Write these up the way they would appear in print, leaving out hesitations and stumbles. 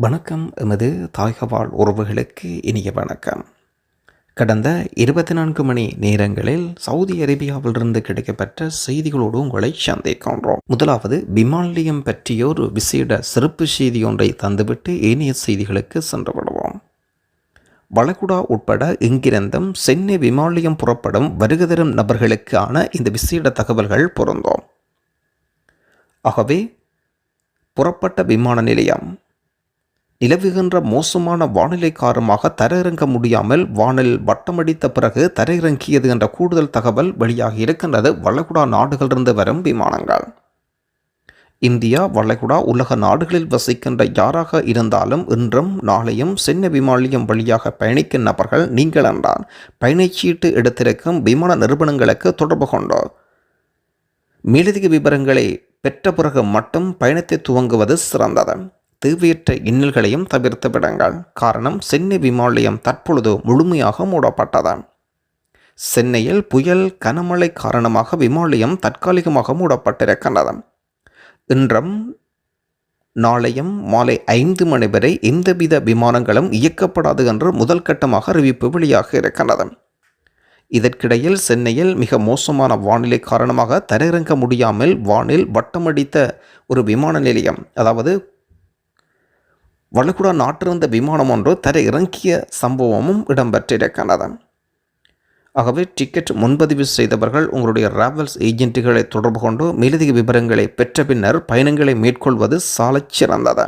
வணக்கம். எமது தாய்கவாழ் உறவுகளுக்கு இனிய வணக்கம். கடந்த 24 மணி நேரங்களில் சவுதி அரேபியாவிலிருந்து கிடைக்கப்பட்ட செய்திகளோடு உங்களை சந்திக்கின்றோம். முதலாவது விமான நிலையம் பற்றிய ஒரு விசேட சிறப்பு செய்தி ஒன்றை தந்துவிட்டு ஏனைய செய்திகளுக்கு சென்று விடுவோம். வளைகுடா உட்பட எங்கிருந்தும் சென்னை விமான நிலையம் புறப்படும் வருகை தரும் நபர்களுக்கான இந்த விசேட தகவல்கள் பொருந்தும். ஆகவே புறப்பட்ட விமான நிலையம் நிலவுகின்ற மோசமான வானிலை காரணமாக தரையிறங்க முடியாமல் வானில் வட்டமடித்த பிறகு தரையிறங்கியது என்ற கூடுதல் தகவல் வெளியாகி இருக்கின்றது. வளைகுடா நாடுகளிலிருந்து வரும் விமானங்கள் இந்தியா, வளைகுடா, உலக நாடுகளில் வசிக்கின்ற யாராக இருந்தாலும் இன்றும் நாளையும் சென்னை விமான நிலையம் வழியாக பயணிக்கும் நபர்கள் நீங்கள் என்றால் பயணச்சீட்டு எடுத்திருக்கும் விமான நிறுவனங்களுக்கு தொடர்பு கொண்டு மேலதிக விவரங்களை பெற்ற பிறகு மட்டும் பயணத்தை துவங்குவது சிறந்தது. தேவையற்ற இன்னல்களையும் தவிர்த்து விடுங்கள். காரணம், சென்னை விமான நிலையம் தற்பொழுது முழுமையாக மூடப்பட்டது. சென்னையில் புயல் கனமழை காரணமாக விமான நிலையம் தற்காலிகமாக மூடப்பட்டிருக்கின்றது. இன்றும் நாளையும் மாலை 5 மணி வரை எந்தவித விமானங்களும் இயக்கப்படாது என்று முதல் கட்டமாக அறிவிப்பு வெளியாக இருக்கின்றது. இதற்கிடையில் சென்னையில் மிக மோசமான வானிலை காரணமாக தரையிறங்க முடியாமல் வானில் வட்டமடித்த ஒரு விமான நிலையம், அதாவது வளைகுடா நாட்டிருந்த விமானம் ஒன்று தரை இறங்கிய சம்பவமும் இடம்பெற்றிருக்கின்றது. ஆகவே டிக்கெட் முன்பதிவு செய்தவர்கள் உங்களுடைய டிராவல்ஸ் ஏஜென்ட்டுகளை தொடர்பு கொண்டு மேலதிக விவரங்களை பெற்ற பின்னர் பயணங்களை மேற்கொள்வது சாலச் சிறந்தது.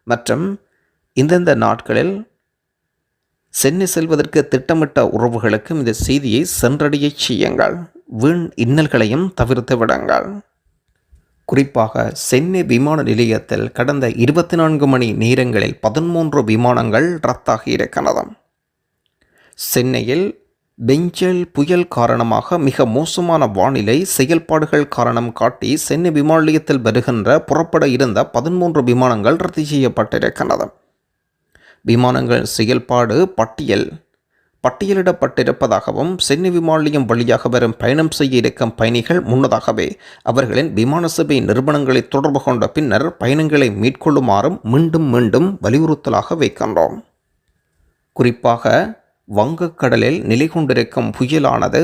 மற்றும் இந்தந்த நாட்களில் சென்னை செல்வதற்கு திட்டமிட்ட உறவுகளுக்கும் இந்த செய்தியை சென்றடைய செய்யுங்கள். வீண் இன்னல்களையும் தவிர்த்து விடுங்கள். குறிப்பாக சென்னை விமான நிலையத்தில் கடந்த 24 மணி நேரங்களில் 13 விமானங்கள் ரத்தாகி இருக்கின்றன. சென்னையில் பெஞ்சல் புயல் காரணமாக மிக மோசமான வானிலை செயல்பாடுகள் காரணம் காட்டி சென்னை விமான நிலையத்தில் வருகின்ற புறப்பட இருந்த 13 விமானங்கள் ரத்து செய்யப்பட்டிருக்கின்றன. விமானங்கள் செயல்பாடு பட்டியலிடப்பட்டிருப்பதாகவும் சென்னை விமான நிலையம் வழியாக வரும் பயணம் செய்ய இருக்கும் பயணிகள் முன்னதாகவே அவர்களின் விமான சேவை நிறுவனங்களை தொடர்பு கொண்ட பின்னர் பயணங்களை மேற்கொள்ளுமாறும் மீண்டும் மீண்டும் வலியுறுத்தலாக வைக்கின்றோம். குறிப்பாக வங்கக்கடலில் நிலை கொண்டிருக்கும் புயலானது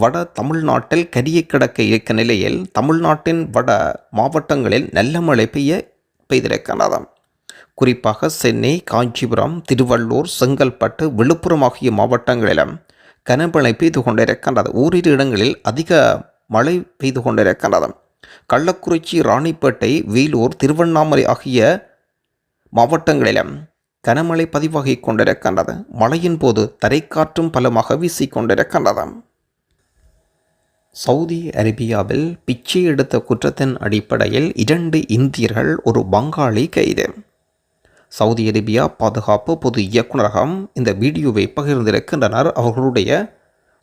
வட தமிழ்நாட்டில் கரிய கிடக்க இருக்கும் நிலையில் தமிழ்நாட்டின் வட மாவட்டங்களில் நல்ல மழை பெய்திருக்கின்றது. குறிப்பாக சென்னை, காஞ்சிபுரம், திருவள்ளூர், செங்கல்பட்டு, விழுப்புரம் ஆகிய மாவட்டங்களிலும் கனமழை பெய்து கொண்டிருக்கின்றது. ஓரிரு இடங்களில் அதிக மழை பெய்து கொண்டிருக்கின்றது. கள்ளக்குறிச்சி, ராணிப்பேட்டை, வேலூர், திருவண்ணாமலை ஆகிய மாவட்டங்களிலும் கனமழை பதிவாகி கொண்டிருக்கின்றது. மழையின் போது தரைக்காற்றும் பலமாக வீசிக்கொண்டிருக்கின்றது. சவுதி அரேபியாவில் பிச்சை எடுத்த குற்றத்தின் அடிப்படையில் 2 இந்தியர்கள், ஒரு பங்காளி கைது. சவுதி அரேபியா பாதுகாப்பு பொது இயக்குநரகம் இந்த வீடியோவை பகிர்ந்திருக்கின்றனர் அவர்களுடைய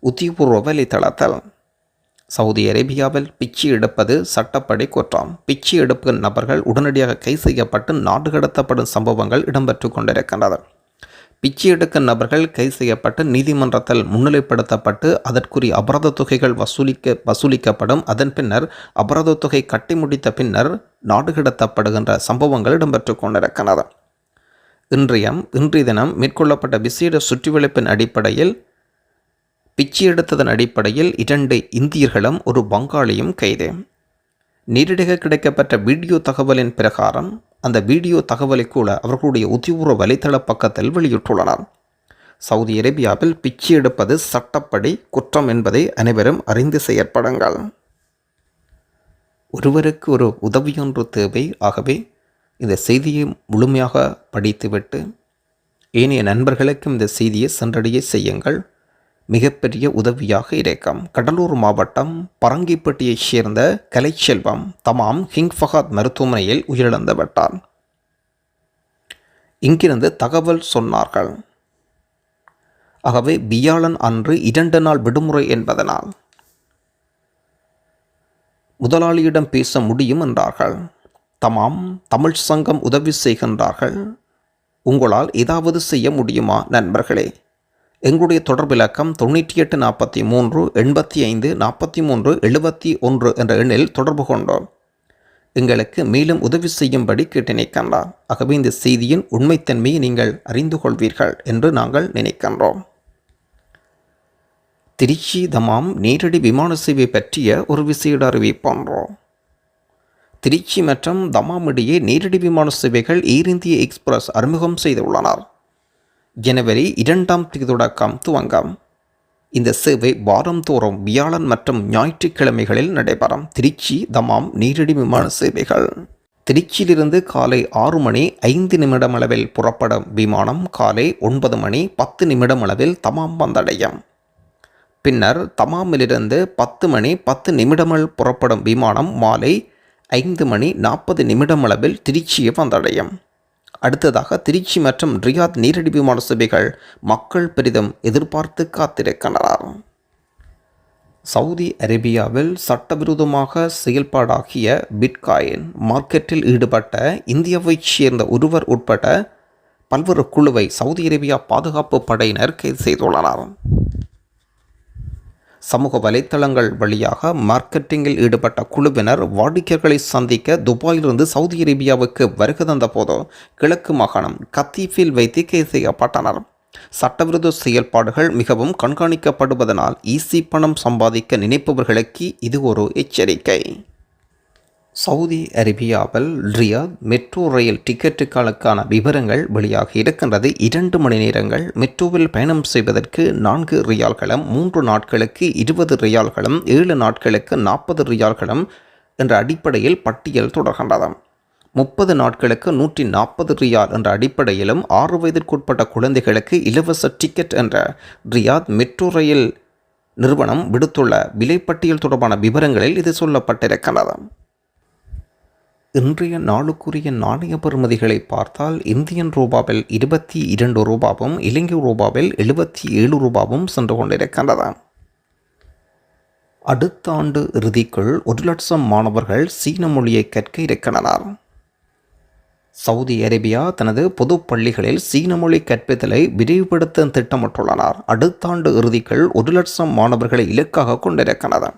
உத்தியபூர்வ வலைத்தளத்தில். சவுதி அரேபியாவில் பிச்சை எடுப்பது சட்டப்படி குற்றம். பிச்சை எடுக்கும் நபர்கள் உடனடியாக கைது செய்யப்பட்டு நாடு கடத்தப்படும் சம்பவங்கள் இடம்பெற்று கொண்டிருக்கின்றன. பிச்சை எடுக்கும் நபர்கள் கைது செய்யப்பட்டு நீதிமன்றத்தில் முன்னிலைப்படுத்தப்பட்டு அதற்குரிய அபராத தொகைகள் வசூலிக்கப்படும். அதன் பின்னர் அபராத தொகை கட்டி முடித்த பின்னர் நாடு கடத்தப்படுகின்ற சம்பவங்கள் இடம்பெற்று கொண்டிருக்கின்றன. இன்றைய தினம் மேற்கொள்ளப்பட்ட விசேட சுற்றிவளைப்பின் அடிப்படையில் பிச்சை எடுத்ததன் அடிப்படையில் 2 இந்தியர்களும் ஒரு பங்காளியும் கைது. நேரடியாக கிடைக்கப்பட்ட வீடியோ தகவலின் பிரகாரம் அந்த வீடியோ தகவலை கூட அவர்களுடைய உத்தியபூர்வ வலைத்தள பக்கத்தில் வெளியிட்டுள்ளனர். சவுதி அரேபியாவில் பிச்சை எடுப்பது சட்டப்படி குற்றம் என்பதை அனைவரும் அறிந்து செயற்படுங்கள். ஒருவருக்கு ஒரு உதவியொன்று தேவை. ஆகவே இந்த செய்தியை முழுமையாக படித்துவிட்டு ஏனைய நண்பர்களுக்கும் இந்த செய்தியை சென்றடைய செய்யுங்கள். மிகப்பெரிய உதவியாக இருக்கும். கடலூர் மாவட்டம் பரங்கிப்பட்டியைச் சேர்ந்த கலைச்செல்வம் தமாம் கிங் ஃபஹத் மருத்துவமனையில் உயிரிழந்து விட்டார். இங்கிருந்து தகவல் சொன்னார்கள். ஆகவே வியாழன் அன்று 2 நாள் விடுமுறை என்பதனால் முதலாளியிடம் பேச முடியும் என்றார்கள். தமாம் தமிழ் சங்கம் உதவி செய்கின்றார்கள். உங்களால் ஏதாவது செய்ய முடியுமா நண்பர்களே? எங்களுடைய தொடர்பு இலக்கம் 98 43 85 43 71 என்ற எண்ணில் தொடர்பு கொண்டோம். எங்களுக்கு மேலும் உதவி செய்யும்படி கேட்டு நினைக்கின்றார். ஆகவே இந்த செய்தியின் உண்மைத்தன்மையை நீங்கள் அறிந்து கொள்வீர்கள் என்று நாங்கள் நினைக்கின்றோம். திருச்சி தமாம் நேரடி விமான சேவை பற்றிய ஒரு விசேட அறிவிப்போன்றோம். திருச்சி மற்றும் தமாம் இடையே நேரடி விமான சேவைகள் ஏர் இந்தியா எக்ஸ்பிரஸ் அறிமுகம் செய்துள்ளனர். ஜனவரி 2ஆம் தேதி தொடக்கம் துவங்கும். இந்த சேவை வாரந்தோறும் வியாழன் மற்றும் ஞாயிற்றுக்கிழமைகளில் நடைபெறும். திருச்சி தமாம் நேரடி விமான சேவைகள். திருச்சியிலிருந்து காலை 6 மணி 5 நிமிடம் அளவில் புறப்படும் விமானம் காலை 9 மணி 10 நிமிடம் அளவில் தமாம் வந்தடையும். பின்னர் தமாமிலிருந்து 10 மணி 10 நிமிடங்கள் புறப்படும் விமானம் மாலை 5 மணி 40 நிமிடம் அளவில் திருச்சியை வந்தடையும். அடுத்ததாக திருச்சி மற்றும் ரியாத் நேரடி விமான சேவைகள் மக்கள் பெரிதும் எதிர்பார்த்து காத்திருக்கின்றனர். சவுதி அரேபியாவில் சட்டவிரோதமாக செயல்பாடாகிய பிட்காயின் மார்க்கெட்டில் ஈடுபட்ட இந்தியாவைச் சேர்ந்த ஒருவர் உட்பட பல்வேறு குழுவை சவுதி அரேபியா பாதுகாப்பு படையினர் கைது செய்துள்ளனர். சமூக வலைத்தளங்கள் வழியாக மார்க்கெட்டிங்கில் ஈடுபட்ட குழுவினர் வாடிக்கையாளர்களை சந்திக்க துபாயிலிருந்து சவுதி அரேபியாவுக்கு வருகை தந்த போது கிழக்கு மாகாணம் கத்தீஃபில் வைத்து கைது செய்யப்பட்டனர். சட்டவிரோத செயல்பாடுகள் மிகவும் கண்காணிக்கப்படுவதனால் ஈஸி பணம் சம்பாதிக்க நினைப்பவர்களுக்கு இது ஒரு எச்சரிக்கை. சவுதி அரேபியாவில் ரியாத் மெட்ரோ ரயில் டிக்கெட்டுகளுக்கான விவரங்கள் வெளியாகி இருக்கின்றது. 2 மணி நேரங்கள் மெட்ரோவில் பயணம் செய்வதற்கு 4 ரியால்களும், 3 நாட்களுக்கு 20 ரியால்களும், 7 நாட்களுக்கு 40 ரியால்களும் என்ற அடிப்படையில் பட்டியல் தொடர்கின்றது. 30 நாட்களுக்கு 140 ரியால் என்ற அடிப்படையிலும் 6 வயதிற்குட்பட்ட குழந்தைகளுக்கு இலவச டிக்கெட் என்ற ரியாத் மெட்ரோ ரயில் நிறுவனம் விடுத்துள்ள விலைப்பட்டியல் தொடர்பான விவரங்களில் இது சொல்லப்பட்டிருக்கிறது. இன்றைய நாளுக்குரிய நாணய பெறுமதிகளை பார்த்தால் இந்தியன் ரூபாவில் 22 ரூபாவும், இலங்கை ரூபாவில் 77 ரூபாவும் சென்று கொண்டிருக்கின்றது. அடுத்த ஆண்டு இறுதிக்குள் 1 லட்சம் மாணவர்கள் சீன மொழியை கற்க இருக்கின்றனர். சவுதி அரேபியா தனது பொது பள்ளிகளில் சீன மொழி கற்பித்தலை விரிவுபடுத்த திட்டமிட்டுள்ளனர். அடுத்த ஆண்டு இறுதிக்குள் 1 லட்சம் மாணவர்களை இலக்காக கொண்டிருக்கிறது.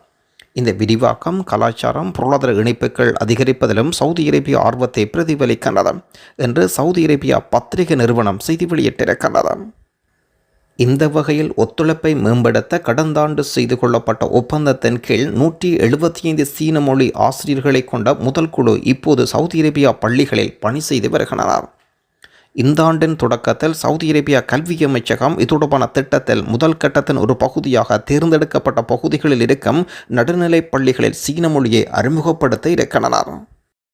இந்த விரிவாக்கம் கலாச்சாரம், பொருளாதார இணைப்புகள் அதிகரிப்பதிலும் சவுதி அரேபியா ஆர்வத்தை பிரதிபலிக்கின்றது என்று சவுதி அரேபியா பத்திரிகை நிறுவனம் செய்தி வெளியிட்டிருக்கின்றது. இந்த வகையில் ஒத்துழைப்பை மேம்படுத்த கடந்த ஆண்டு செய்து கொள்ளப்பட்ட ஒப்பந்தத்தின் கீழ் 175 சீன மொழி ஆசிரியர்களை கொண்ட முதல் குழு இப்போது சவுதி அரேபியா பள்ளிகளில் பணி செய்து வருகின்றனர். இந்த ஆண்டின் தொடக்கத்தில் சவுதி அரேபியா கல்வி அமைச்சகம் இது தொடர்பான திட்டத்தில் முதல் கட்டத்தின் ஒரு பகுதியாக தேர்ந்தெடுக்கப்பட்ட பகுதிகளில் இருக்கும் நடுநிலை பள்ளிகளில் சீன மொழியை அறிமுகப்படுத்த இருக்கின்றனர்.